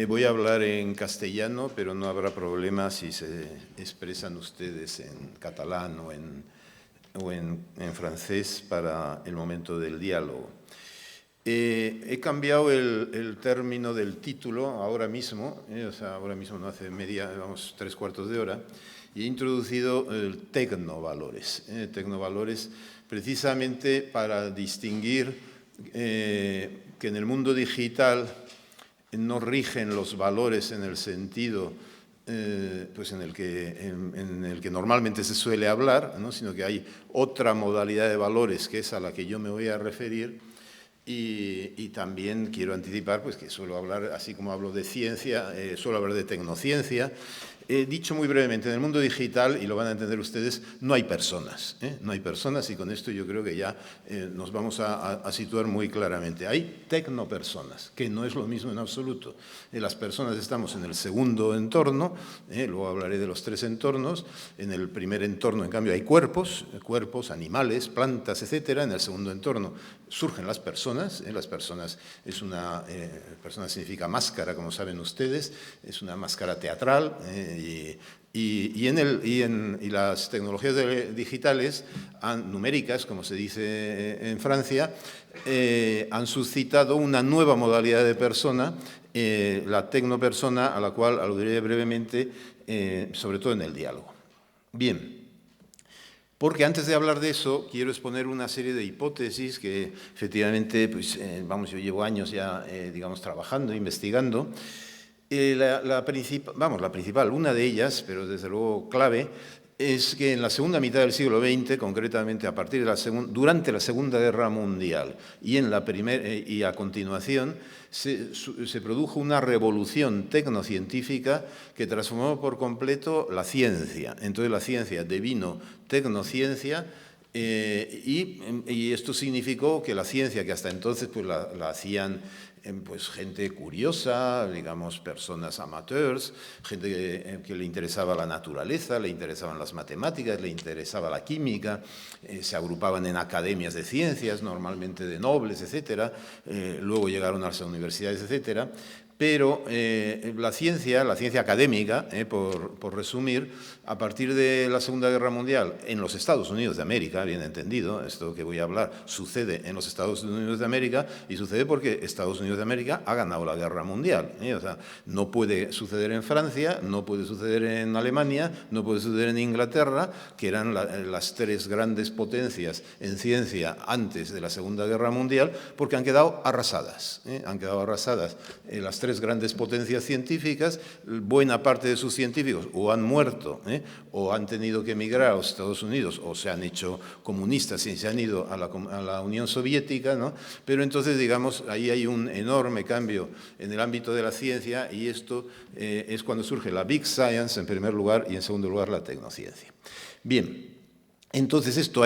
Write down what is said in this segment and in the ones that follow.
Voy a hablar en castellano, pero no habrá problema si se expresan ustedes en catalán o en francés para el momento del diálogo. He cambiado el término del título ahora mismo, ahora mismo no hace vamos, 3/4 de hora, y he introducido el tecnovalores. Tecnovalores precisamente para distinguir que en el mundo digital no rigen los valores en el sentido pues en el que normalmente se suele hablar, ¿no? Sino que hay otra modalidad de valores que es a la que yo me voy a referir. Y también quiero anticipar pues, que suelo hablar, así como hablo de ciencia, suelo hablar de tecnociencia. He dicho muy brevemente, en el mundo digital, y lo van a entender ustedes, no hay personas. No hay personas y con esto yo creo que ya nos vamos a situar muy claramente. Hay tecnopersonas, que no es lo mismo en absoluto. Las personas estamos en el segundo entorno, luego hablaré de los 3 entornos. En el primer entorno, en cambio, hay cuerpos, animales, plantas, etcétera. En el segundo entorno surgen las personas. Las personas persona significa máscara, como saben ustedes, es una máscara teatral. Y las tecnologías digitales numéricas, como se dice en Francia, han suscitado una nueva modalidad de persona, la tecnopersona, a la cual aludiré brevemente, sobre todo en el diálogo. Bien. Porque antes de hablar de eso, quiero exponer una serie de hipótesis que efectivamente, pues, yo llevo años ya, digamos, trabajando, investigando. La principal, una de ellas, pero desde luego clave, es que en la segunda mitad del siglo XX, concretamente a partir de durante la Segunda Guerra Mundial y a continuación, se produjo una revolución tecnocientífica que transformó por completo la ciencia. Entonces la ciencia devino tecnociencia. Y esto significó que la ciencia, que hasta entonces pues, la hacían pues, gente curiosa, digamos, personas amateurs, gente que le interesaba la naturaleza, le interesaban las matemáticas, le interesaba la química, se agrupaban en academias de ciencias, normalmente de nobles, etcétera, luego llegaron a las universidades, etcétera. Pero la ciencia académica, por resumir, a partir de la Segunda Guerra Mundial, en los Estados Unidos de América, bien entendido, esto que voy a hablar sucede en los Estados Unidos de América y sucede porque Estados Unidos de América ha ganado la Guerra Mundial. O sea, no puede suceder en Francia, no puede suceder en Alemania, no puede suceder en Inglaterra, que eran las 3 grandes potencias en ciencia antes de la Segunda Guerra Mundial, porque han quedado arrasadas. Han quedado arrasadas las 3 grandes potencias científicas. Buena parte de sus científicos o han muerto, o han tenido que emigrar a los Estados Unidos, o se han hecho comunistas y se han ido a la Unión Soviética, ¿no? Pero entonces, digamos, ahí hay un enorme cambio en el ámbito de la ciencia y esto es cuando surge la Big Science en primer lugar y en segundo lugar la tecnociencia. Bien. Entonces esto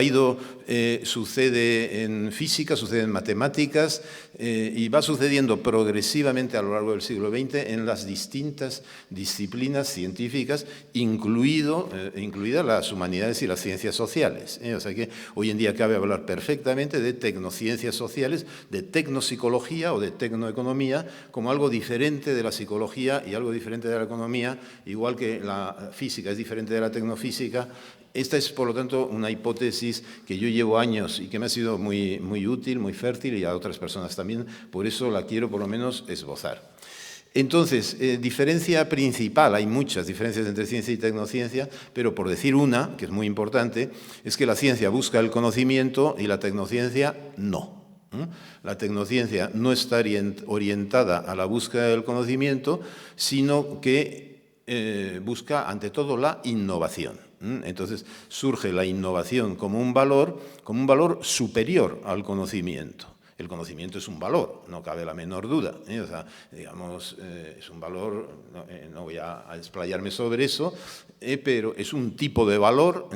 sucede en física, sucede en matemáticas y va sucediendo progresivamente a lo largo del siglo XX en las distintas disciplinas científicas, incluidas las humanidades y las ciencias sociales. O sea que hoy en día cabe hablar perfectamente de tecnociencias sociales, de tecnopsicología o de tecnoeconomía como algo diferente de la psicología y algo diferente de la economía, igual que la física es diferente de la tecnofísica. Esta es, por lo tanto, una hipótesis que yo llevo años y que me ha sido muy, muy útil, muy fértil y a otras personas también. Por eso la quiero, por lo menos, esbozar. Entonces, diferencia principal, hay muchas diferencias entre ciencia y tecnociencia, pero por decir una, que es muy importante, es que la ciencia busca el conocimiento y la tecnociencia no. La tecnociencia no está orientada a la búsqueda del conocimiento, sino que busca, ante todo, la innovación. Entonces surge la innovación como un valor superior al conocimiento. El conocimiento es un valor, no cabe la menor duda. O sea, digamos, es un valor, no voy a explayarme sobre eso, pero es un tipo de valor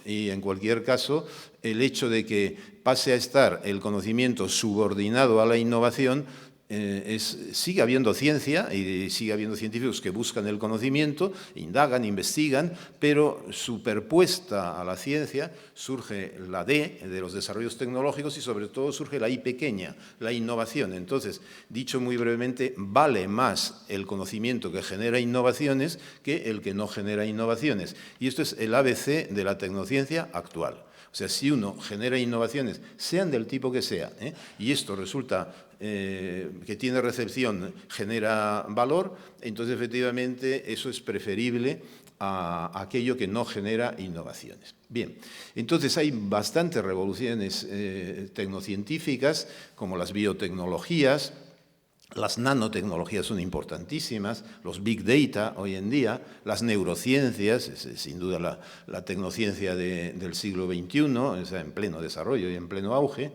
y en cualquier caso el hecho de que pase a estar el conocimiento subordinado a la innovación sigue habiendo ciencia y sigue habiendo científicos que buscan el conocimiento, indagan, investigan, pero superpuesta a la ciencia surge la D de los desarrollos tecnológicos y sobre todo surge la I pequeña, la innovación. Entonces, dicho muy brevemente, vale más el conocimiento que genera innovaciones que el que no genera innovaciones. Y esto es el ABC de la tecnociencia actual. O sea, si uno genera innovaciones, sean del tipo que sea, y esto resulta que tiene recepción, genera valor, entonces efectivamente eso es preferible a aquello que no genera innovaciones. Bien, entonces hay bastantes revoluciones tecnocientíficas, como las biotecnologías. Las nanotecnologías son importantísimas, los big data hoy en día, las neurociencias, es sin duda la tecnociencia del siglo XXI, está en pleno desarrollo y en pleno auge,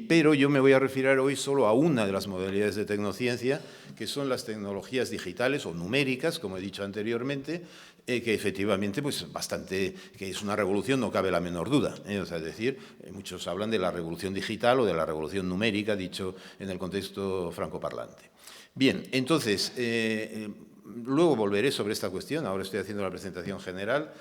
pero yo me voy a referir hoy solo a una de las modalidades de tecnociencia, que son las tecnologías digitales o numéricas, como he dicho anteriormente, que efectivamente pues que es una revolución, no cabe la menor duda. O sea, es decir, muchos hablan de la revolución digital o de la revolución numérica, dicho en el contexto francoparlante. Bien, entonces, luego volveré sobre esta cuestión, ahora estoy haciendo la presentación general,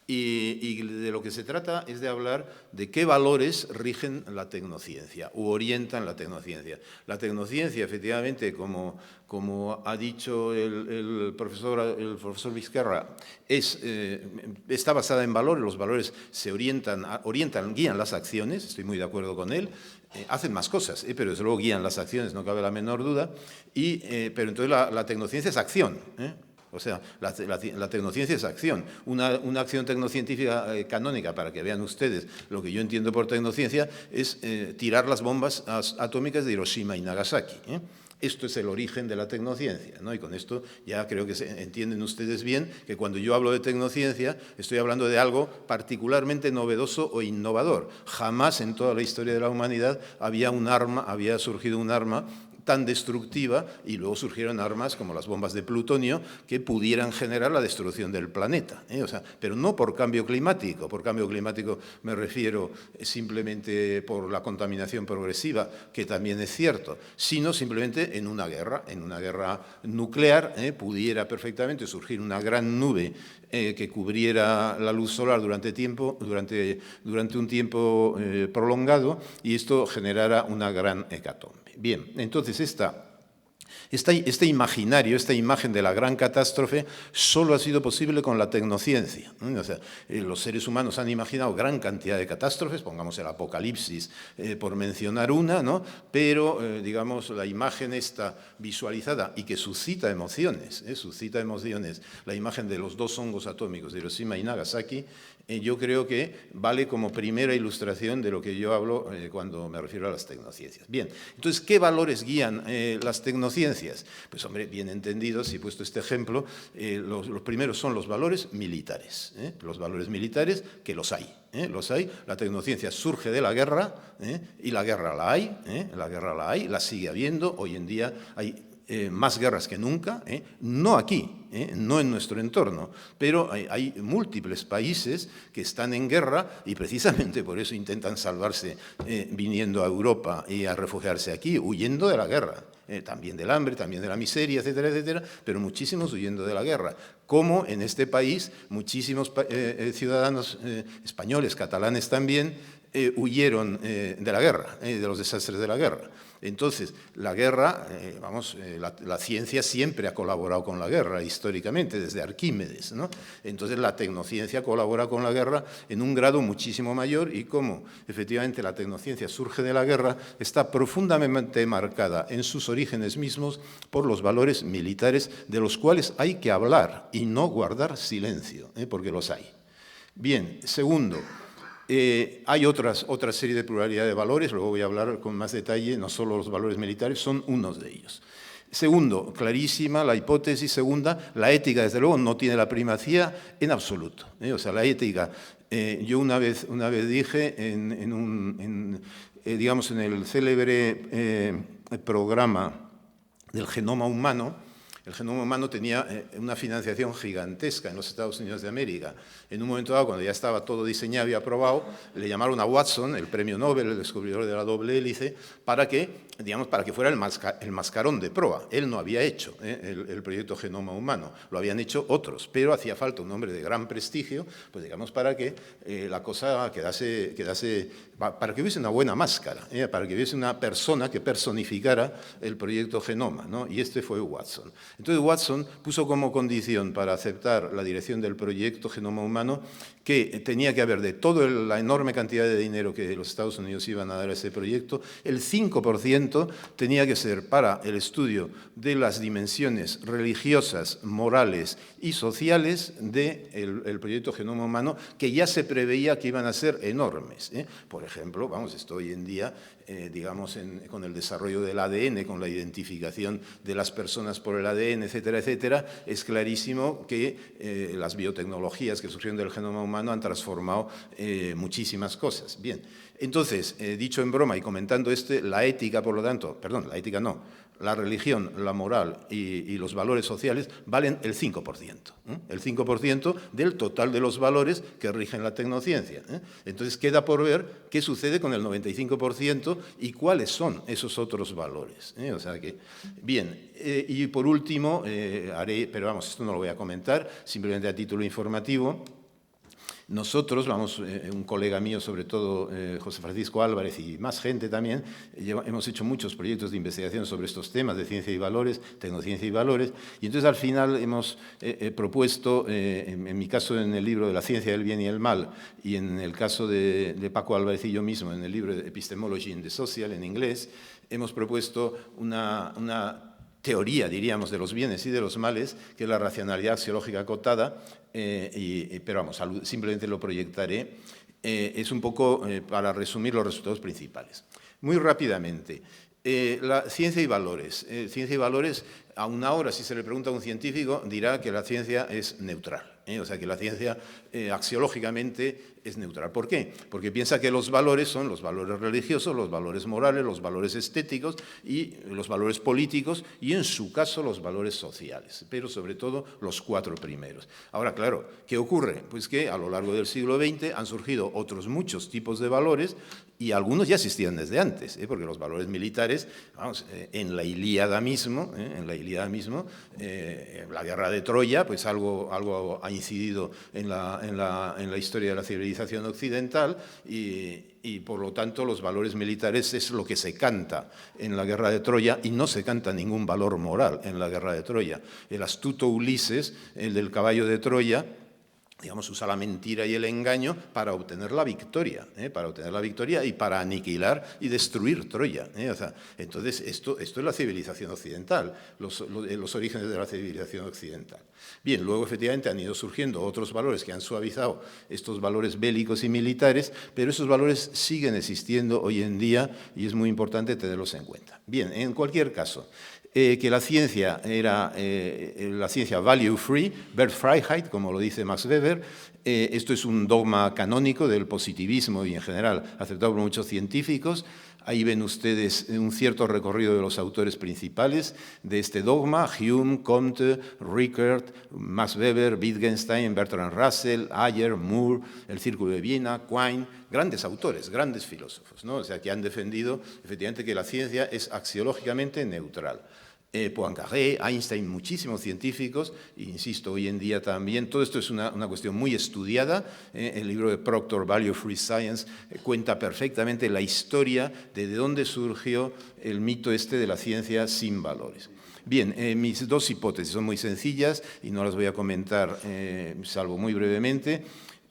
y de lo que se trata es de hablar de qué valores rigen la tecnociencia u orientan la tecnociencia. La tecnociencia, efectivamente, como ha dicho el profesor Vizquerra, está basada en valores, los valores se orientan, guían las acciones, estoy muy de acuerdo con él, hacen más cosas, pero desde luego guían las acciones, no cabe la menor duda, pero entonces la tecnociencia es acción, O sea, la tecnociencia es acción. Una acción tecnocientífica canónica, para que vean ustedes lo que yo entiendo por tecnociencia, es tirar las bombas atómicas de Hiroshima y Nagasaki. Esto es el origen de la tecnociencia, ¿no? Y con esto ya creo que entienden ustedes bien que cuando yo hablo de tecnociencia estoy hablando de algo particularmente novedoso o innovador. Jamás en toda la historia de la humanidad había surgido un arma tan destructiva, y luego surgieron armas como las bombas de plutonio que pudieran generar la destrucción del planeta. O sea, pero no por cambio climático. Por cambio climático me refiero simplemente por la contaminación progresiva, que también es cierto, sino simplemente en una guerra nuclear, pudiera perfectamente surgir una gran nube que cubriera la luz solar durante un tiempo prolongado, y esto generara una gran hecatombe. Bien, entonces este imaginario, esta imagen de la gran catástrofe solo ha sido posible con la tecnociencia. O sea, los seres humanos han imaginado gran cantidad de catástrofes, pongamos el apocalipsis por mencionar una, ¿no? Pero, digamos, la imagen esta visualizada y que suscita emociones, la imagen de los dos hongos atómicos de Hiroshima y Nagasaki, yo creo que vale como primera ilustración de lo que yo hablo cuando me refiero a las tecnociencias. Bien, entonces, ¿qué valores guían las tecnociencias? Pues, hombre, bien entendido, si he puesto este ejemplo, los primeros son los valores militares. Los valores militares, que los hay. La tecnociencia surge de la guerra, y la guerra la hay, la sigue habiendo. Hoy en día hay más guerras que nunca, no aquí, no en nuestro entorno, pero hay múltiples países que están en guerra y precisamente por eso intentan salvarse viniendo a Europa y a refugiarse aquí, huyendo de la guerra, también del hambre, también de la miseria, etcétera, etcétera, pero muchísimos huyendo de la guerra. Como en este país muchísimos ciudadanos españoles, catalanes también, huyeron de la guerra, de los desastres de la guerra. Entonces, la guerra, la ciencia siempre ha colaborado con la guerra, históricamente, desde Arquímedes, ¿no? Entonces, la tecnociencia colabora con la guerra en un grado muchísimo mayor, y como efectivamente la tecnociencia surge de la guerra, está profundamente marcada en sus orígenes mismos por los valores militares, de los cuales hay que hablar y no guardar silencio, porque los hay. Bien, segundo, hay otra serie de pluralidad de valores, luego voy a hablar con más detalle, no solo los valores militares, son unos de ellos. Segundo, clarísima la hipótesis. Segunda, la ética, desde luego, no tiene la primacía en absoluto. O sea, la ética, yo una vez dije digamos, en el célebre programa del genoma humano, El genoma humano tenía una financiación gigantesca en los Estados Unidos de América. En un momento dado, cuando ya estaba todo diseñado y aprobado, le llamaron a Watson, el premio Nobel, el descubridor de la doble hélice, para que, digamos, para que fuera el mascarón de proa. Él no había hecho el proyecto Genoma Humano, lo habían hecho otros, pero hacía falta un hombre de gran prestigio, pues digamos, para que la cosa quedase, para que hubiese una buena máscara, para que hubiese una persona que personificara el proyecto Genoma, ¿no? Y este fue Watson. Entonces Watson puso como condición para aceptar la dirección del proyecto Genoma Humano que tenía que haber de toda la enorme cantidad de dinero que los Estados Unidos iban a dar a ese proyecto, el 5% tenía que ser para el estudio de las dimensiones religiosas, morales y sociales del proyecto Genoma Humano, que ya se preveía que iban a ser enormes. Por ejemplo, vamos, esto hoy en día, digamos, con el desarrollo del ADN, con la identificación de las personas por el ADN, etcétera, etcétera, es clarísimo que las biotecnologías que surgieron del genoma humano han transformado muchísimas cosas. Bien, entonces, dicho en broma y comentando la ética, por lo tanto, perdón, la ética no, la religión, la moral y los valores sociales valen el 5%. El 5% del total de los valores que rigen la tecnociencia. Entonces queda por ver qué sucede con el 95% y cuáles son esos otros valores. O sea que, bien, y por último, pero vamos, esto no lo voy a comentar, simplemente a título informativo. Nosotros, vamos, un colega mío, sobre todo José Francisco Álvarez y más gente también, hemos hecho muchos proyectos de investigación sobre estos temas de ciencia y valores, tecnociencia y valores, y entonces al final hemos propuesto, en mi caso en el libro de la ciencia del bien y el mal, y en el caso de Paco Álvarez y yo mismo, en el libro de Epistemology in the Social, en inglés, hemos propuesto una teoría, diríamos, de los bienes y de los males, que es la racionalidad axiológica acotada, pero vamos, simplemente lo proyectaré. Es un poco para resumir los resultados principales. Muy rápidamente, la ciencia y valores. Ciencia y valores, aún ahora, si se le pregunta a un científico, dirá que la ciencia es neutral. O sea, que la ciencia axiológicamente es neutral. ¿Por qué? Porque piensa que los valores son los valores religiosos, los valores morales, los valores estéticos y los valores políticos y, en su caso, los valores sociales, pero sobre todo los 4 primeros. Ahora, claro, ¿qué ocurre? Pues que a lo largo del siglo XX han surgido otros muchos tipos de valores y algunos ya existían desde antes, porque los valores militares, vamos, en la Ilíada mismo, la guerra de Troya, pues algo ha incidido en la historia de la civilización occidental y por lo tanto los valores militares es lo que se canta en la guerra de Troya y no se canta ningún valor moral en la guerra de Troya. El astuto Ulises, el del caballo de Troya, digamos, usa la mentira y el engaño para obtener la victoria y para aniquilar y destruir Troya. O sea, entonces, esto es la civilización occidental, los orígenes de la civilización occidental. Bien, luego efectivamente han ido surgiendo otros valores que han suavizado estos valores bélicos y militares, pero esos valores siguen existiendo hoy en día y es muy importante tenerlos en cuenta. Bien, en cualquier caso, que la ciencia era la ciencia value free, Wertfreiheit, como lo dice Max Weber. Esto es un dogma canónico del positivismo y en general aceptado por muchos científicos. Ahí ven ustedes un cierto recorrido de los autores principales de este dogma: Hume, Comte, Rickert, Max Weber, Wittgenstein, Bertrand Russell, Ayer, Moore, el Círculo de Viena, Quine, grandes autores, grandes filósofos, ¿no? O sea, que han defendido efectivamente que la ciencia es axiológicamente neutral. Poincaré, Einstein, muchísimos científicos, insisto, hoy en día también. Todo esto es una cuestión muy estudiada. El libro de Proctor, Value Free Science, cuenta perfectamente la historia de dónde surgió el mito este de la ciencia sin valores. Bien, mis dos hipótesis son muy sencillas y no las voy a comentar, salvo muy brevemente.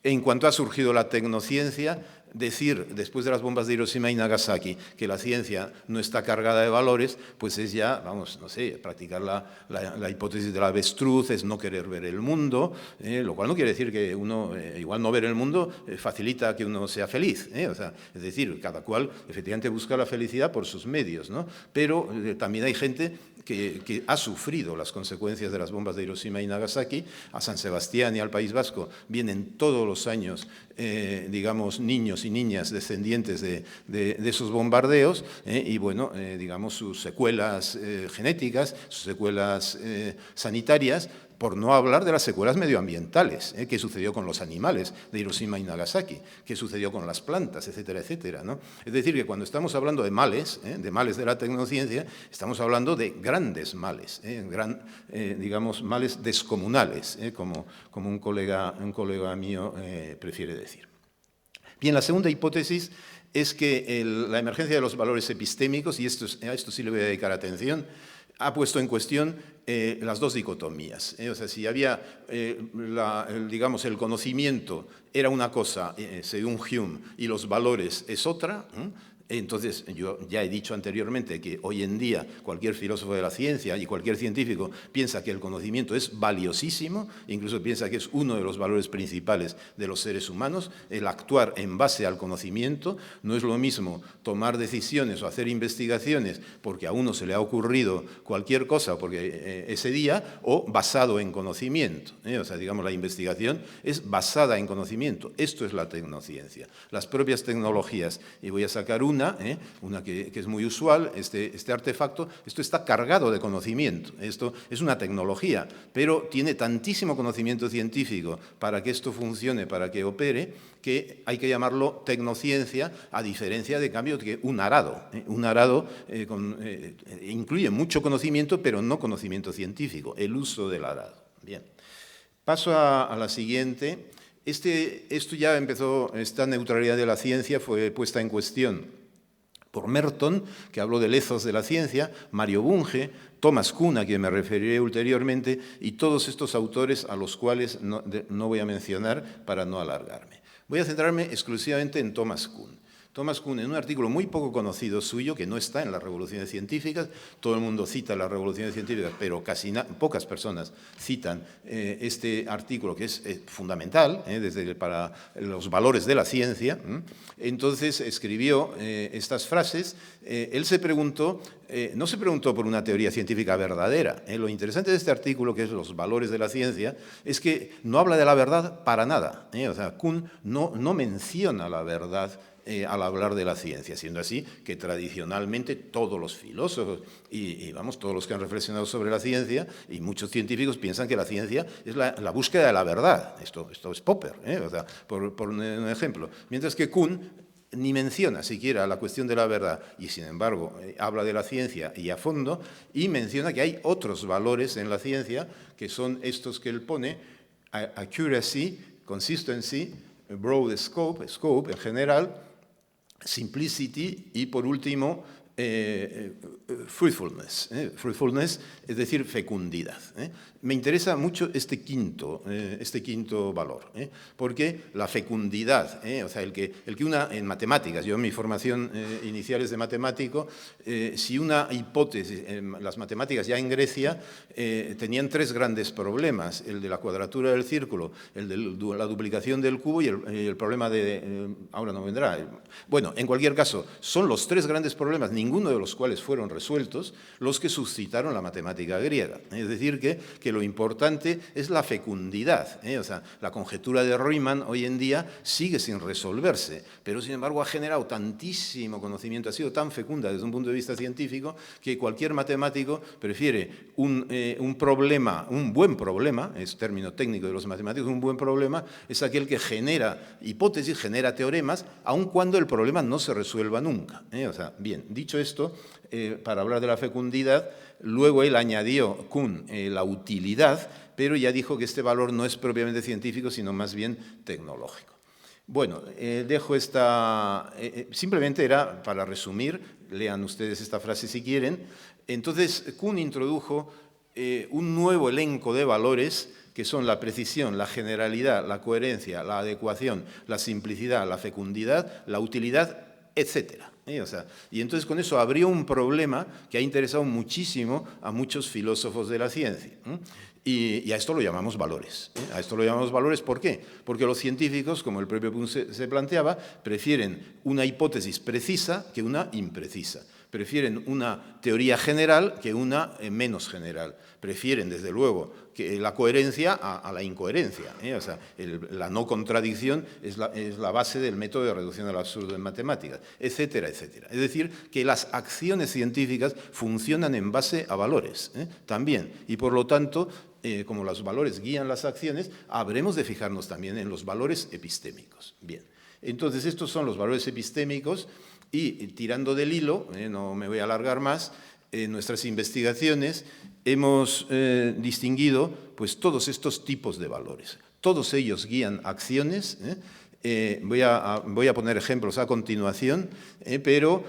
En cuanto ha surgido la tecnociencia, decir, después de las bombas de Hiroshima y Nagasaki, que la ciencia no está cargada de valores, pues es ya, vamos, no sé, practicar la hipótesis del avestruz, es no querer ver el mundo, lo cual no quiere decir que uno, igual no ver el mundo, facilita que uno sea feliz, o sea, es decir, cada cual efectivamente busca la felicidad por sus medios, ¿no? Pero también hay gente que ha sufrido las consecuencias de las bombas de Hiroshima y Nagasaki. A San Sebastián y al País Vasco vienen todos los años, digamos, niños y niñas descendientes de esos bombardeos, y bueno, digamos, sus secuelas genéticas, sus secuelas sanitarias, por no hablar de las secuelas medioambientales, que sucedió con los animales de Hiroshima y Nagasaki, que sucedió con las plantas, etcétera, etcétera, ¿no? Es decir, que cuando estamos hablando de males de la tecnociencia, estamos hablando de grandes males, digamos, males descomunales, como un colega mío prefiere decir. Bien, la segunda hipótesis es que la emergencia de los valores epistémicos, y a esto sí le voy a dedicar atención, ha puesto en cuestión las dos dicotomías. O sea, si había, digamos, el conocimiento era una cosa, según Hume, y los valores es otra, entonces yo ya he dicho anteriormente que hoy en día cualquier filósofo de la ciencia y cualquier científico piensa que el conocimiento es valiosísimo, incluso piensa que es uno de los valores principales de los seres humanos. El actuar en base al conocimiento no es lo mismo tomar decisiones o hacer investigaciones porque a uno se le ha ocurrido cualquier cosa porque ese día, o basado en conocimiento. O sea, digamos, la investigación es basada en conocimiento. Esto es la tecnociencia. Las propias tecnologías, y voy a sacar una que es muy usual, este artefacto, esto está cargado de conocimiento. Esto es una tecnología, pero tiene tantísimo conocimiento científico para que esto funcione, para que opere, que hay que llamarlo tecnociencia, a diferencia de cambio que un arado. Un arado incluye mucho conocimiento, pero no conocimiento científico, el uso del arado. Bien, paso a la siguiente. Esto ya empezó, esta neutralidad de la ciencia fue puesta en cuestión por Merton, que habló del ethos de la ciencia, Mario Bunge, Thomas Kuhn, a quien me referiré ulteriormente, y todos estos autores a los cuales no voy a mencionar para no alargarme. Voy a centrarme exclusivamente en Thomas Kuhn. Thomas Kuhn, en un artículo muy poco conocido suyo, que no está en las revoluciones científicas, todo el mundo cita las revoluciones científicas, pero pocas personas citan este artículo, que es fundamental para los valores de la ciencia. Entonces escribió estas frases. Él se preguntó, no se preguntó por una teoría científica verdadera. Lo interesante de este artículo, que es los valores de la ciencia, es que no habla de la verdad para nada. O sea, Kuhn no menciona la verdad al hablar de la ciencia, siendo así que tradicionalmente todos los filósofos y vamos, todos los que han reflexionado sobre la ciencia y muchos científicos piensan que la ciencia es la búsqueda de la verdad. Esto es Popper, o sea, por un ejemplo. Mientras que Kuhn ni menciona siquiera la cuestión de la verdad y, sin embargo, habla de la ciencia y a fondo, y menciona que hay otros valores en la ciencia que son estos que él pone: accuracy, consistency, broad scope en general, simplicity y, por último, fruitfulness. Fruitfulness, es decir, fecundidad. Me interesa mucho este quinto valor, porque la fecundidad, o sea, el que una en matemáticas, yo en mi formación inicial es de matemático, si una hipótesis, las matemáticas ya en Grecia tenían tres grandes problemas: el de la cuadratura del círculo, el de la duplicación del cubo y el problema ahora no vendrá. Bueno, en cualquier caso, son los tres grandes problemas, ninguno de los cuales fueron resueltos, los que suscitaron la matemática griega. Es decir, que lo importante es la fecundidad. O sea, la conjetura de Riemann hoy en día sigue sin resolverse, pero sin embargo ha generado tantísimo conocimiento, ha sido tan fecunda desde un punto de vista científico, que cualquier matemático prefiere un problema, un buen problema, es término técnico de los matemáticos, un buen problema es aquel que genera hipótesis, genera teoremas, aun cuando el problema no se resuelva nunca. O sea, bien, dicho esto, para hablar de la fecundidad, luego él añadió, Kuhn, la utilidad, pero ya dijo que este valor no es propiamente científico, sino más bien tecnológico. Bueno, dejo simplemente era para resumir, lean ustedes esta frase si quieren. Entonces, Kuhn introdujo un nuevo elenco de valores que son la precisión, la generalidad, la coherencia, la adecuación, la simplicidad, la fecundidad, la utilidad, etcétera. O sea, y entonces con eso abrió un problema que ha interesado muchísimo a muchos filósofos de la ciencia. Y a esto lo llamamos valores. A esto lo llamamos valores, ¿por qué? Porque los científicos, como el propio Kuhn se planteaba, prefieren una hipótesis precisa que una imprecisa. prefieren una teoría general que una menos general. Prefieren, desde luego, que la coherencia a la incoherencia. O sea, la no contradicción es la base del método de reducción al absurdo en matemáticas, etcétera, etcétera. Es decir, que las acciones científicas funcionan en base a valores también, y por lo tanto, como los valores guían las acciones, habremos de fijarnos también en los valores epistémicos. Bien, entonces estos son los valores epistémicos y tirando del hilo, no me voy a alargar más, en nuestras investigaciones hemos distinguido pues, todos estos tipos de valores. Todos ellos guían acciones. Voy a poner ejemplos a continuación, pero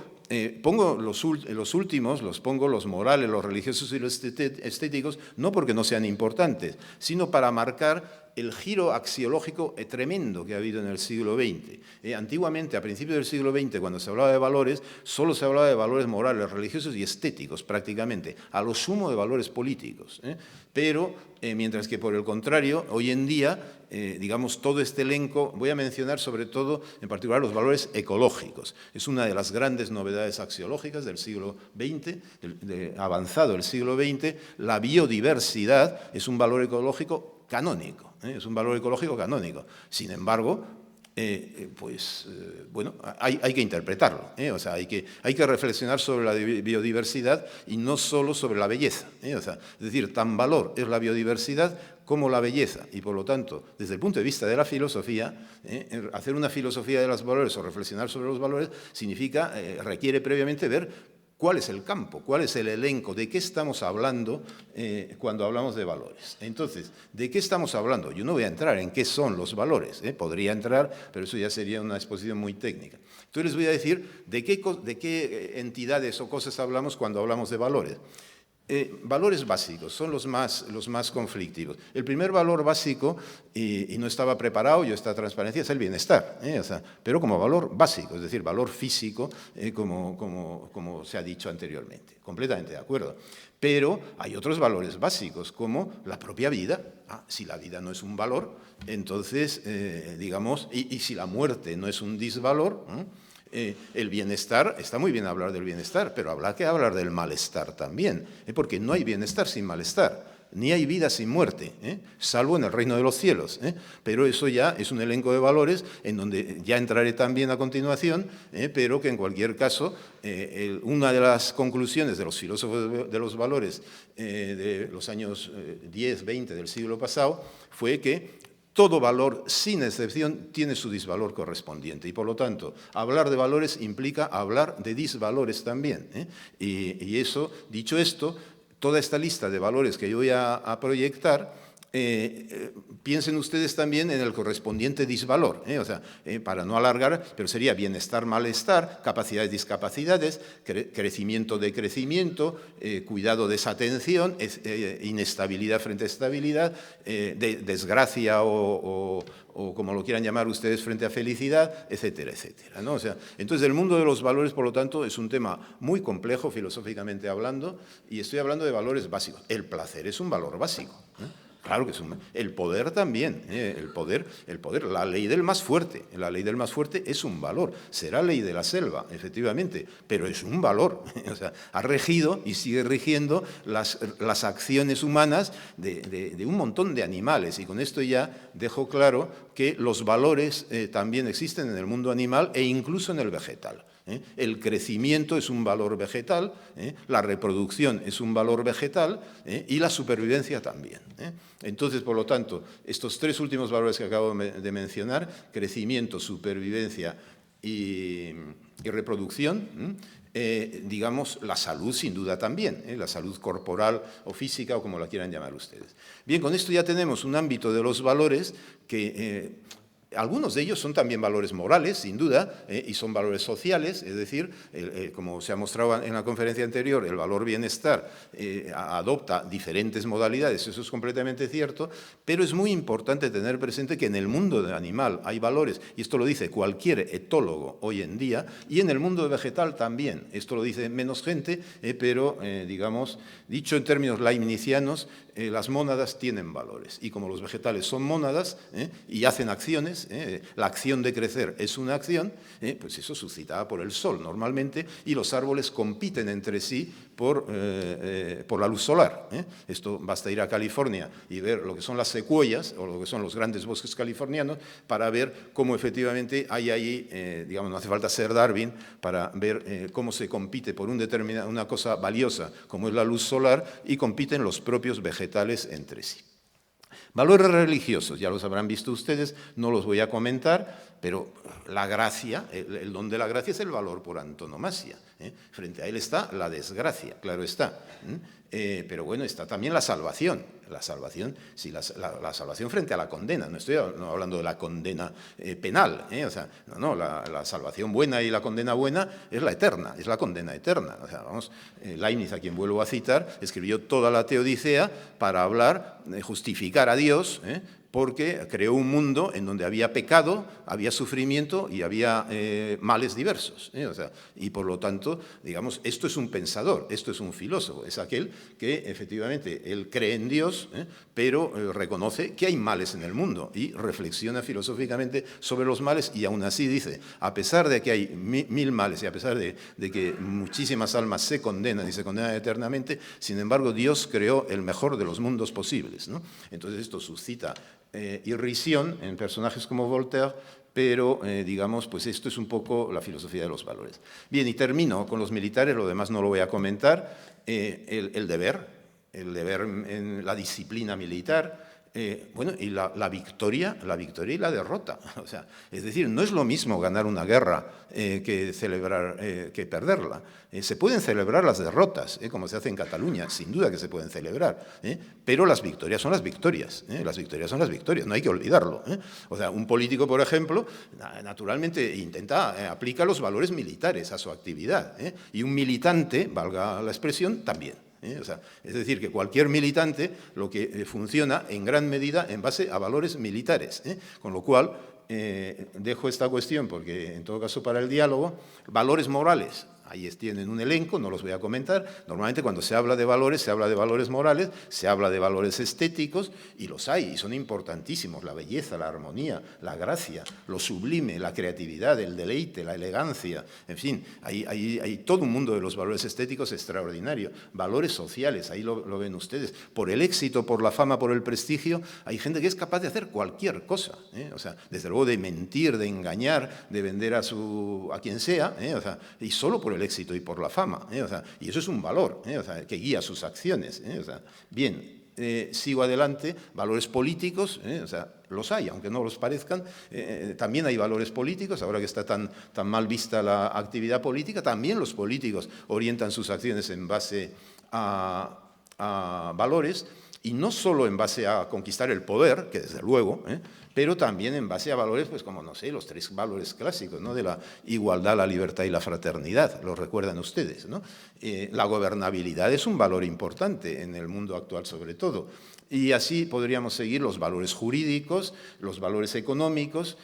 pongo los últimos, los pongo los morales, los religiosos y los estéticos, no porque no sean importantes, sino para marcar el giro axiológico tremendo que ha habido en el siglo XX. Antiguamente, a principios del siglo XX, cuando se hablaba de valores, solo se hablaba de valores morales, religiosos y estéticos, prácticamente, a lo sumo de valores políticos. Pero, mientras que por el contrario, hoy en día, digamos, todo este elenco, voy a mencionar sobre todo, en particular, los valores ecológicos. Es una de las grandes novedades axiológicas del siglo XX, avanzado el siglo XX. La biodiversidad es un valor ecológico canónico. Es un valor ecológico canónico. Sin embargo, bueno, hay que interpretarlo. O sea, hay que reflexionar sobre la biodiversidad y no solo sobre la belleza. O sea, es decir, tan valor es la biodiversidad como la belleza. Y por lo tanto, desde el punto de vista de la filosofía, hacer una filosofía de los valores o reflexionar sobre los valores significa, requiere previamente ver ¿cuál es el campo? ¿Cuál es el elenco? ¿De qué estamos hablando cuando hablamos de valores? Entonces, ¿de qué estamos hablando? Yo no voy a entrar en qué son los valores. Podría entrar, pero eso ya sería una exposición muy técnica. Entonces les voy a decir de qué entidades o cosas hablamos cuando hablamos de valores. Valores básicos son los más conflictivos. El primer valor básico, y no estaba preparado yo esta transparencia, es el bienestar, o sea, pero como valor básico, es decir, valor físico, como se ha dicho anteriormente. Completamente de acuerdo. Pero hay otros valores básicos, como la propia vida. Si la vida no es un valor, entonces, digamos, y si la muerte no es un disvalor, el bienestar, está muy bien hablar del bienestar, pero habrá que hablar del malestar también, porque no hay bienestar sin malestar, ni hay vida sin muerte, salvo en el reino de los cielos. Pero eso ya es un elenco de valores en donde ya entraré también a continuación, pero que en cualquier caso, una de las conclusiones de los filósofos de los valores de los años 10, 20 del siglo pasado fue que todo valor, sin excepción, tiene su disvalor correspondiente y, por lo tanto, hablar de valores implica hablar de disvalores también. Y eso, dicho esto, toda esta lista de valores que yo voy a proyectar, piensen ustedes también en el correspondiente disvalor, o sea, para no alargar, pero sería bienestar, malestar, capacidades, discapacidades, crecimiento, decrecimiento, cuidado, desatención, inestabilidad frente a estabilidad, desgracia o como lo quieran llamar ustedes, frente a felicidad, etcétera, etcétera, ¿no? O sea, entonces, el mundo de los valores, por lo tanto, es un tema muy complejo, filosóficamente hablando, y estoy hablando de valores básicos. El placer es un valor básico, Claro que es el poder también, el poder, la ley del más fuerte. La ley del más fuerte es un valor. Será ley de la selva, efectivamente, pero es un valor. O sea, ha regido y sigue rigiendo las acciones humanas de un montón de animales. Y con esto ya dejo claro que los valores también existen en el mundo animal e incluso en el vegetal. El crecimiento es un valor vegetal, la reproducción es un valor vegetal y la supervivencia también. Entonces, por lo tanto, estos tres últimos valores que acabo de mencionar, crecimiento, supervivencia y reproducción, digamos, la salud sin duda también, la salud corporal o física o como la quieran llamar ustedes. Bien, con esto ya tenemos un ámbito de los valores que algunos de ellos son también valores morales, sin duda, y son valores sociales, es decir, como se ha mostrado en la conferencia anterior, el valor bienestar adopta diferentes modalidades, eso es completamente cierto, pero es muy importante tener presente que en el mundo animal hay valores, y esto lo dice cualquier etólogo hoy en día, y en el mundo vegetal también, esto lo dice menos gente, pero, digamos, dicho en términos leibnizianos, las mónadas tienen valores. Y como los vegetales son mónadas y hacen acciones, la acción de crecer es una acción, pues eso suscitada por el sol normalmente, y los árboles compiten entre sí por la luz solar. Esto basta ir a California y ver lo que son las secuoyas o lo que son los grandes bosques californianos para ver cómo efectivamente hay ahí, digamos, no hace falta ser Darwin para ver cómo se compite por una cosa valiosa como es la luz solar y compiten los propios vegetales entre sí. Valores religiosos, ya los habrán visto ustedes, no los voy a comentar, pero la gracia, el don de la gracia es el valor por antonomasia. Frente a él está la desgracia, claro está. Pero bueno, está también la salvación. La salvación, sí, la salvación frente a la condena. No estoy hablando de la condena penal. O sea, no, la salvación buena y la condena buena es la eterna, es la condena eterna. O sea, vamos, Leibniz, a quien vuelvo a citar, escribió toda la Teodicea para hablar, justificar a Dios, porque creó un mundo en donde había pecado, había sufrimiento y había males diversos. O sea, y por lo tanto, digamos, esto es un pensador, esto es un filósofo, es aquel que efectivamente él cree en Dios, pero reconoce que hay males en el mundo y reflexiona filosóficamente sobre los males y aún así dice, a pesar de que hay mil males y a pesar de que muchísimas almas se condenan y se condenan eternamente, sin embargo Dios creó el mejor de los mundos posibles, ¿no? Entonces esto suscita irrisión en personajes como Voltaire, pero digamos, pues esto es un poco la filosofía de los valores. Bien, y termino con los militares, lo demás no lo voy a comentar. El deber en la disciplina militar, bueno, y la victoria y la derrota. O sea, es decir, no es lo mismo ganar una guerra que perderla. Se pueden celebrar las derrotas, como se hace en Cataluña, sin duda que se pueden celebrar, pero las victorias son las victorias. Las victorias son las victorias, no hay que olvidarlo. O sea, un político, por ejemplo, naturalmente aplica los valores militares a su actividad, y un militante, valga la expresión, también. O sea, es decir, que cualquier militante lo que funciona en gran medida en base a valores militares, con lo cual dejo esta cuestión porque en todo caso para el diálogo, valores morales. Ahí tienen un elenco, no los voy a comentar. Normalmente cuando se habla de valores, se habla de valores morales, se habla de valores estéticos, y los hay, y son importantísimos. La belleza, la armonía, la gracia, lo sublime, la creatividad, el deleite, la elegancia. En fin, hay todo un mundo de los valores estéticos extraordinario. Valores sociales, ahí lo ven ustedes. Por el éxito, por la fama, por el prestigio, hay gente que es capaz de hacer cualquier cosa. O sea, desde luego de mentir, de engañar, de vender a quien sea, o sea, y solo por el éxito y por la fama, o sea, y eso es un valor, o sea, que guía sus acciones. O sea, bien, sigo adelante, valores políticos, o sea, los hay, aunque no los parezcan, también hay valores políticos, ahora que está tan mal vista la actividad política, también los políticos orientan sus acciones en base a valores, y no solo en base a conquistar el poder, que desde luego, pero también en base a valores, pues como, no sé, los 3 valores clásicos, ¿no? De la igualdad, la libertad y la fraternidad, lo recuerdan ustedes, ¿no? La gobernabilidad es un valor importante en el mundo actual sobre todo, y así podríamos seguir los valores jurídicos, los valores económicos.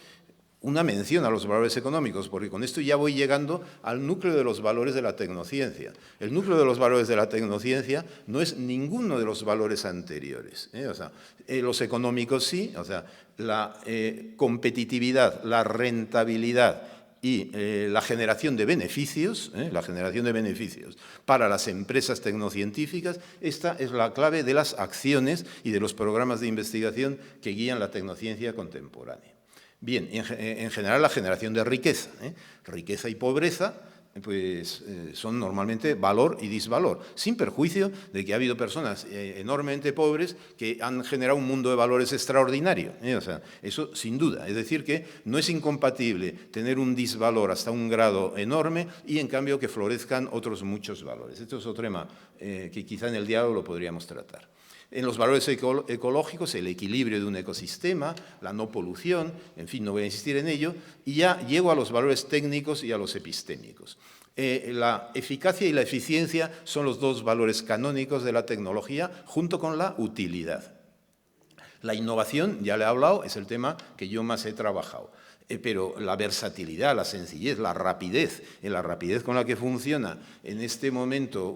Una mención a los valores económicos, porque con esto ya voy llegando al núcleo de los valores de la tecnociencia. El núcleo de los valores de la tecnociencia no es ninguno de los valores anteriores. O sea, los económicos sí, o sea, la competitividad, la rentabilidad y la generación de beneficios, para las empresas tecnocientíficas, esta es la clave de las acciones y de los programas de investigación que guían la tecnociencia contemporánea. Bien, en general la generación de riqueza, riqueza y pobreza, pues son normalmente valor y disvalor, sin perjuicio de que ha habido personas enormemente pobres que han generado un mundo de valores extraordinario. O sea, eso sin duda. Es decir, que no es incompatible tener un disvalor hasta un grado enorme y en cambio que florezcan otros muchos valores. Esto es otro tema que quizá en el diálogo lo podríamos tratar. En los valores ecológicos, el equilibrio de un ecosistema, la no polución, en fin, no voy a insistir en ello, y ya llego a los valores técnicos y a los epistémicos. La eficacia y la eficiencia son los 2 valores canónicos de la tecnología, junto con la utilidad. La innovación, ya le he hablado, es el tema que yo más he trabajado. Pero la versatilidad, la sencillez, la rapidez con la que funciona en este momento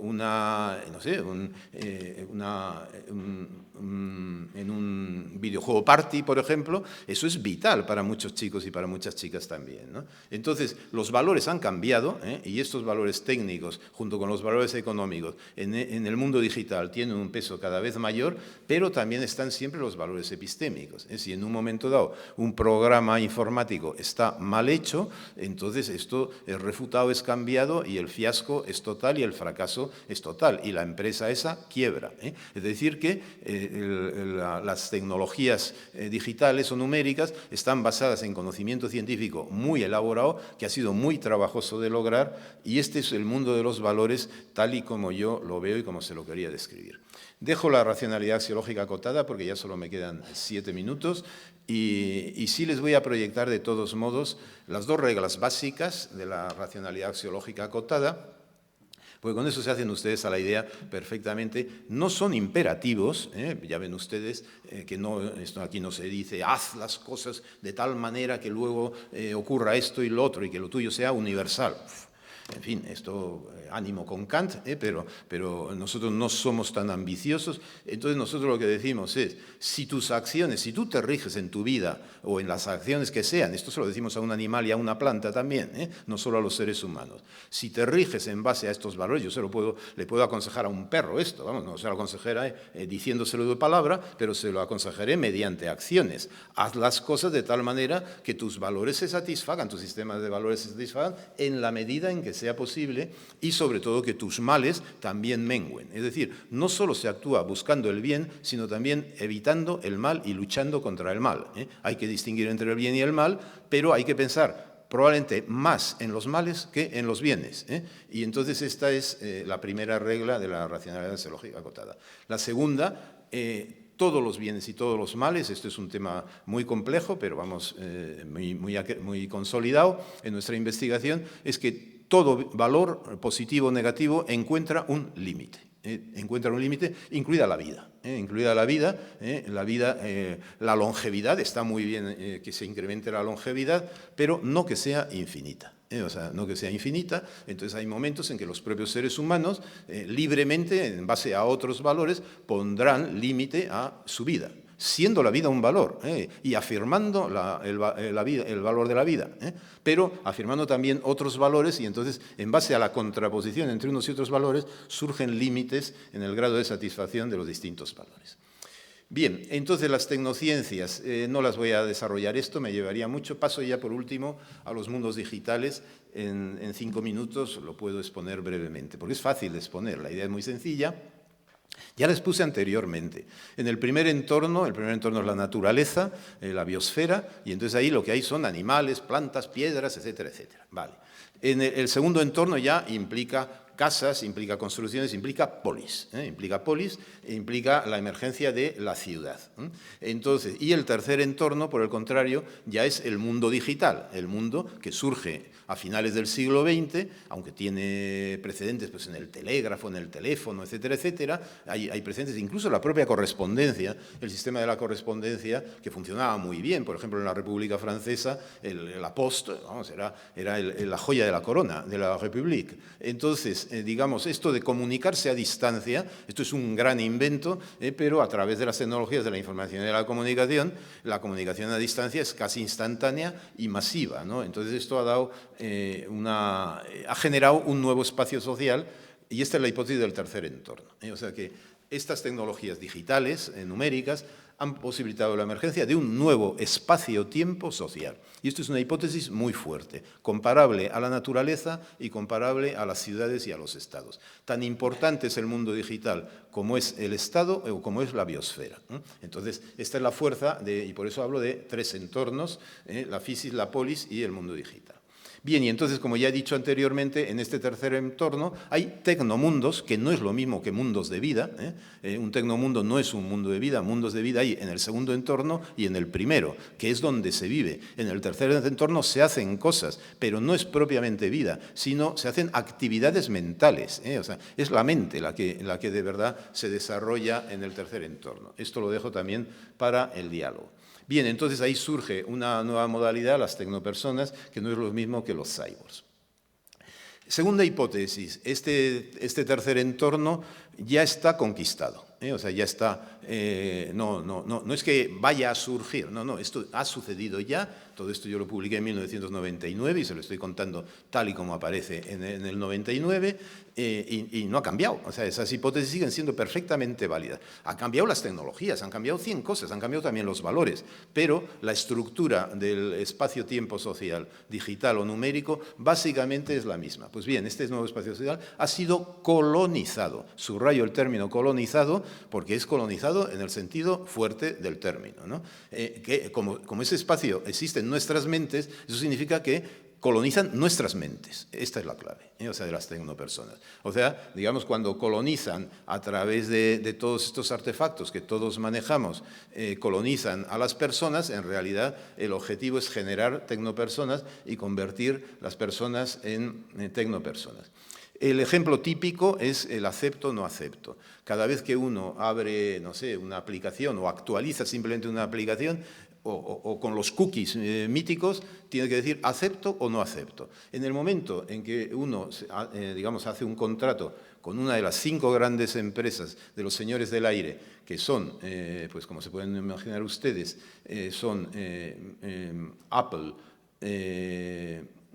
en un videojuego party, por ejemplo, eso es vital para muchos chicos y para muchas chicas también, ¿no? Entonces, los valores han cambiado, y estos valores técnicos, junto con los valores económicos, en el mundo digital tienen un peso cada vez mayor, pero también están siempre los valores epistémicos. Si en un momento dado un programa informático está mal hecho, entonces esto es refutado, es cambiado y el fiasco es total y el fracaso es total y la empresa esa quiebra. Es decir que las tecnologías digitales o numéricas están basadas en conocimiento científico muy elaborado, que ha sido muy trabajoso de lograr, y este es el mundo de los valores tal y como yo lo veo y como se lo quería describir. Dejo la racionalidad axiológica acotada porque ya solo me quedan 7 minutos y sí les voy a proyectar de todos modos las 2 reglas básicas de la racionalidad axiológica acotada, porque con eso se hacen ustedes a la idea perfectamente. No son imperativos, ya ven ustedes que esto aquí no se dice haz las cosas de tal manera que luego ocurra esto y lo otro y que lo tuyo sea universal. En fin, esto ánimo con Kant, pero nosotros no somos tan ambiciosos. Entonces nosotros lo que decimos es, si tus acciones, si tú te riges en tu vida o en las acciones que sean, esto se lo decimos a un animal y a una planta también, no solo a los seres humanos, si te riges en base a estos valores, yo le puedo aconsejar a un perro esto, vamos, no se lo aconsejaré diciéndoselo de palabra, pero se lo aconsejaré mediante acciones. Haz las cosas de tal manera que tus valores se satisfagan, tus sistemas de valores se satisfagan en la medida en que sea posible y sobre todo que tus males también mengüen. Es decir, no solo se actúa buscando el bien, sino también evitando el mal y luchando contra el mal. Hay que distinguir entre el bien y el mal, pero hay que pensar probablemente más en los males que en los bienes. Y entonces esta es la primera regla de la racionalidad axiológica acotada. La segunda, todos los bienes y todos los males, esto es un tema muy complejo, pero vamos, muy consolidado en nuestra investigación, es que todo valor positivo o negativo encuentra un límite. Encuentra un límite, incluida la vida. La longevidad, está muy bien que se incremente la longevidad, pero no que sea infinita. O sea, no que sea infinita. Entonces hay momentos en que los propios seres humanos libremente, en base a otros valores, pondrán límite a su vida, siendo la vida un valor y afirmando el valor de la vida, pero afirmando también otros valores, y entonces, en base a la contraposición entre unos y otros valores, surgen límites en el grado de satisfacción de los distintos valores. Bien, entonces las tecnociencias, no las voy a desarrollar esto, me llevaría mucho. Paso ya por último a los mundos digitales. En 5 minutos lo puedo exponer brevemente, porque es fácil de exponer, la idea es muy sencilla. Ya les puse anteriormente. En el primer entorno es la naturaleza, la biosfera, y entonces ahí lo que hay son animales, plantas, piedras, etcétera, etcétera. Vale. En el segundo entorno ya implica casas, implica construcciones, implica polis. Implica la emergencia de la ciudad. Entonces, y el tercer entorno, por el contrario, ya es el mundo digital, el mundo que surge a finales del siglo XX, aunque tiene precedentes pues, en el telégrafo, en el teléfono, etcétera, etcétera, hay precedentes, incluso la propia correspondencia, el sistema de la correspondencia, que funcionaba muy bien. Por ejemplo, en la República Francesa, la Poste, vamos, era la joya de la corona de la République. Entonces, digamos, esto de comunicarse a distancia, esto es un gran invento, pero a través de las tecnologías de la información y de la comunicación a distancia es casi instantánea y masiva, ¿no? Entonces, esto ha generado un nuevo espacio social, y esta es la hipótesis del tercer entorno. O sea que estas tecnologías digitales, numéricas, han posibilitado la emergencia de un nuevo espacio-tiempo social. Y esto es una hipótesis muy fuerte, comparable a la naturaleza y comparable a las ciudades y a los estados. Tan importante es el mundo digital como es el estado o como es la biosfera. Entonces, esta es la fuerza, y por eso hablo de 3 entornos, la physis, la polis y el mundo digital. Bien, y entonces, como ya he dicho anteriormente, en este tercer entorno hay tecnomundos, que no es lo mismo que mundos de vida. Un tecnomundo no es un mundo de vida, mundos de vida hay en el segundo entorno y en el primero, que es donde se vive. En el tercer entorno se hacen cosas, pero no es propiamente vida, sino se hacen actividades mentales. O sea, es la mente la que de verdad se desarrolla en el tercer entorno. Esto lo dejo también para el diálogo. Bien, entonces ahí surge una nueva modalidad, las tecnopersonas, que no es lo mismo que los cyborgs. Segunda hipótesis, este tercer entorno ya está conquistado, o sea, ya está, no es que vaya a surgir, no, esto ha sucedido ya, todo esto yo lo publiqué en 1999 y se lo estoy contando tal y como aparece en el 99, y no ha cambiado, o sea, esas hipótesis siguen siendo perfectamente válidas. Han cambiado las tecnologías, han cambiado 100 cosas, han cambiado también los valores, pero la estructura del espacio-tiempo social, digital o numérico, básicamente es la misma. Pues bien, este nuevo espacio social ha sido colonizado. Subrayo el término colonizado porque es colonizado en el sentido fuerte del término, ¿no? Que como ese espacio existe en nuestras mentes, eso significa que colonizan nuestras mentes. Esta es la clave, o sea, de las tecnopersonas. O sea, digamos, cuando colonizan a través de todos estos artefactos que todos manejamos, colonizan a las personas, en realidad el objetivo es generar tecnopersonas y convertir las personas en tecnopersonas. El ejemplo típico es el acepto o no acepto. Cada vez que uno abre, no sé, una aplicación o actualiza simplemente una aplicación, o con los cookies míticos, tiene que decir acepto o no acepto. En el momento en que uno, digamos, hace un contrato con una de las 5 grandes empresas de los señores del aire, que son, pues como se pueden imaginar ustedes, son Apple,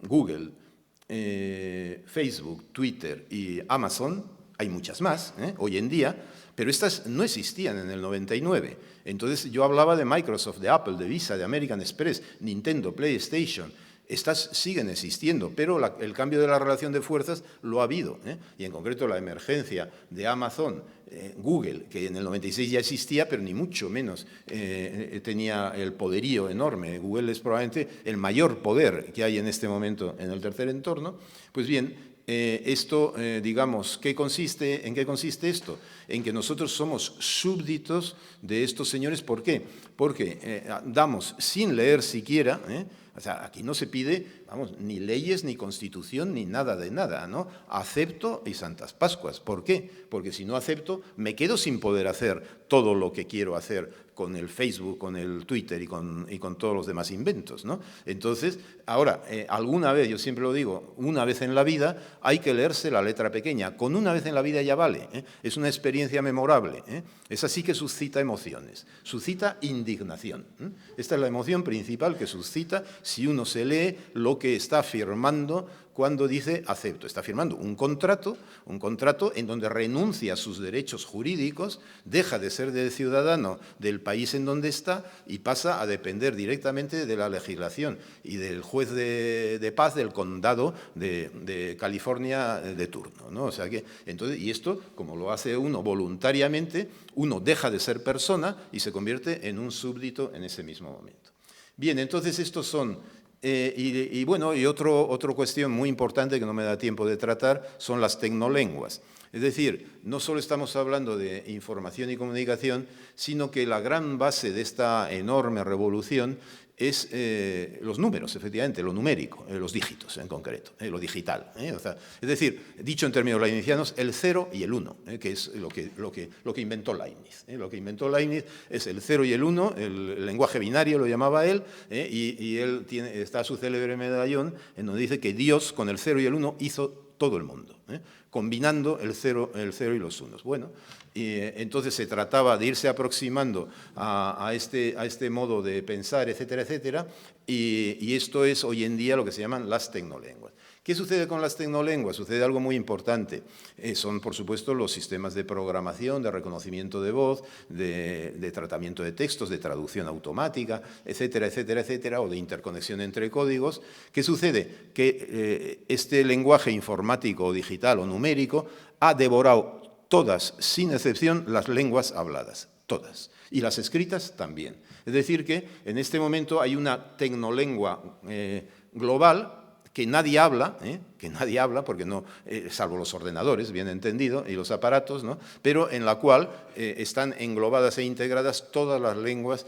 Google, Facebook, Twitter y Amazon, hay muchas más hoy en día, pero estas no existían en el 99. Entonces yo hablaba de Microsoft, de Apple, de Visa, de American Express, Nintendo, PlayStation. Estas siguen existiendo, pero el cambio de la relación de fuerzas lo ha habido. Y en concreto la emergencia de Amazon, Google, que en el 96 ya existía, pero ni mucho menos tenía el poderío enorme. Google es probablemente el mayor poder que hay en este momento en el tercer entorno. Pues bien, esto, digamos, ¿en qué consiste esto? En que nosotros somos súbditos de estos señores. ¿Por qué? Porque damos sin leer siquiera, o sea, aquí no se pide, vamos, ni leyes, ni constitución, ni nada de nada, ¿no? Acepto y Santas Pascuas. ¿Por qué? Porque si no acepto, me quedo sin poder hacer todo lo que quiero hacer con el Facebook, con el Twitter y con todos los demás inventos, ¿no? Entonces, ahora, alguna vez, yo siempre lo digo, una vez en la vida hay que leerse la letra pequeña. Con una vez en la vida ya vale, es una experiencia memorable, es así que suscita emociones, suscita indignación. Esta es la emoción principal que suscita si uno se lee lo que está firmando cuando dice acepto. Está firmando un contrato en donde renuncia a sus derechos jurídicos, deja de ser de ciudadano del país en donde está y pasa a depender directamente de la legislación y del juez de paz del condado de California de turno, ¿no? O sea que, entonces, y esto, como lo hace uno voluntariamente, uno deja de ser persona y se convierte en un súbdito en ese mismo momento. Bien, entonces estos son... bueno, y otra cuestión muy importante que no me da tiempo de tratar son las tecnolenguas. Es decir, no solo estamos hablando de información y comunicación, sino que la gran base de esta enorme revolución es los números, efectivamente, lo numérico, los dígitos en concreto, lo digital. O sea, es decir, dicho en términos leibnizianos, el 0 y el 1, que es lo que inventó Leibniz. Lo que inventó Leibniz es el 0 y el 1, el lenguaje binario lo llamaba él, y él está su célebre medallón en donde dice que Dios con el 0 y el 1 hizo todo el mundo, combinando el 0 y los unos. Bueno, entonces se trataba de irse aproximando a este modo de pensar, etcétera, etcétera, y esto es hoy en día lo que se llaman las tecnolenguas. ¿Qué sucede con las tecnolenguas? Sucede algo muy importante. Son, por supuesto, los sistemas de programación, de reconocimiento de voz, de tratamiento de textos, de traducción automática, etcétera, etcétera, etcétera, o de interconexión entre códigos. ¿Qué sucede? Que este lenguaje informático o digital o numérico ha devorado todas, sin excepción, las lenguas habladas, todas, y las escritas también. Es decir que en este momento hay una tecnolengua global que nadie habla, porque no, salvo los ordenadores, bien entendido, y los aparatos, ¿no? Pero en la cual están englobadas e integradas todas las lenguas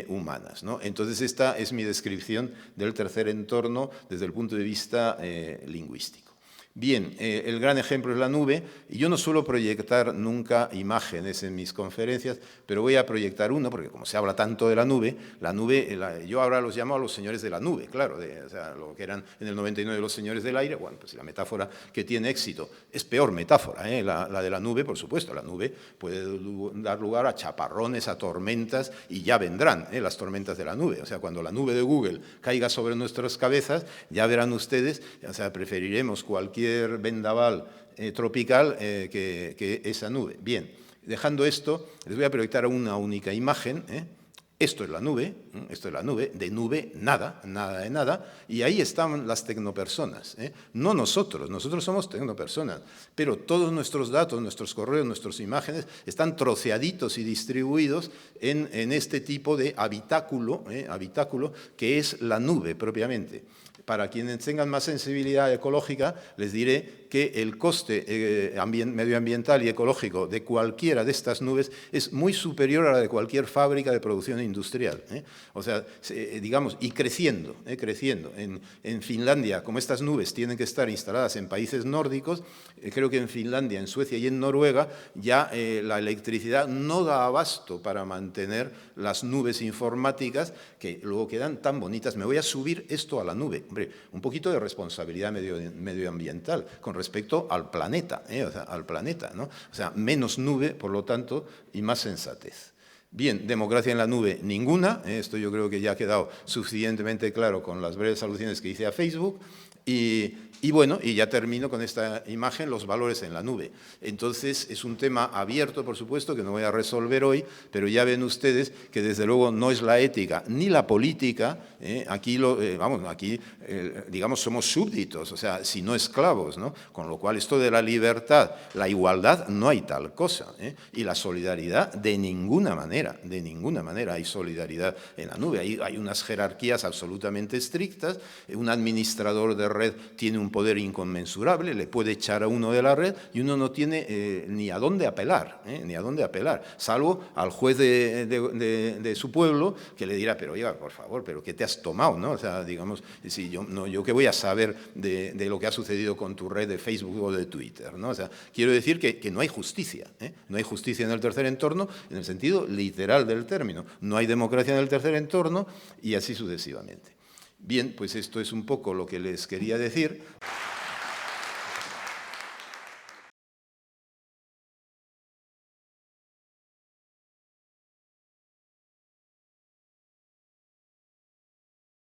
humanas, ¿no? Entonces esta es mi descripción del tercer entorno desde el punto de vista lingüístico. Bien, el gran ejemplo es la nube, y yo no suelo proyectar nunca imágenes en mis conferencias, pero voy a proyectar uno, porque como se habla tanto de la nube, yo ahora los llamo a los señores de la nube, claro, o sea, lo que eran en el 99 los señores del aire. Bueno, pues la metáfora que tiene éxito es peor metáfora, la de la nube, por supuesto. La nube puede dar lugar a chaparrones, a tormentas, y ya vendrán las tormentas de la nube. O sea, cuando la nube de Google caiga sobre nuestras cabezas, ya verán ustedes, o sea, preferiremos cualquier vendaval tropical que esa nube. Bien, dejando esto, les voy a proyectar una única imagen. Esto es la nube, de nube nada, nada de nada, y ahí están las tecnopersonas. No nosotros somos tecnopersonas, pero todos nuestros datos, nuestros correos, nuestras imágenes están troceaditos y distribuidos en este tipo de habitáculo que es la nube propiamente. Para quienes tengan más sensibilidad ecológica, les diré que el coste medioambiental y ecológico de cualquiera de estas nubes es muy superior a la de cualquier fábrica de producción industrial. O sea, digamos, y creciendo. En Finlandia, como estas nubes tienen que estar instaladas en países nórdicos, creo que en Finlandia, en Suecia y en Noruega ya la electricidad no da abasto para mantener las nubes informáticas que luego quedan tan bonitas. Me voy a subir esto a la nube. Hombre, un poquito de responsabilidad medioambiental con respecto al planeta, o sea, al planeta, ¿no? O sea, menos nube, por lo tanto, y más sensatez. Bien, democracia en la nube, ninguna. Esto yo creo que ya ha quedado suficientemente claro con las breves alusiones que hice a Facebook. Y bueno, y ya termino con esta imagen, los valores en la nube. Entonces, es un tema abierto, por supuesto, que no voy a resolver hoy, pero ya ven ustedes que desde luego no es la ética ni la política. Aquí, digamos, somos súbditos, o sea, si no esclavos, ¿no? Con lo cual, esto de la libertad, la igualdad, no hay tal cosa. Y la solidaridad, de ninguna manera hay solidaridad en la nube. Hay unas jerarquías absolutamente estrictas. Un administrador de red tiene un poder inconmensurable, le puede echar a uno de la red y uno no tiene ni a dónde apelar, salvo al juez de su pueblo, que le dirá, pero oiga, por favor, pero ¿qué te has tomado? ¿No? O sea, digamos, si yo qué voy a saber de lo que ha sucedido con tu red de Facebook o de Twitter, ¿no? O sea, quiero decir que no hay justicia, no hay justicia en el tercer entorno en el sentido literal del término, no hay democracia en el tercer entorno y así sucesivamente. Bien, pues esto es un poco lo que les quería decir.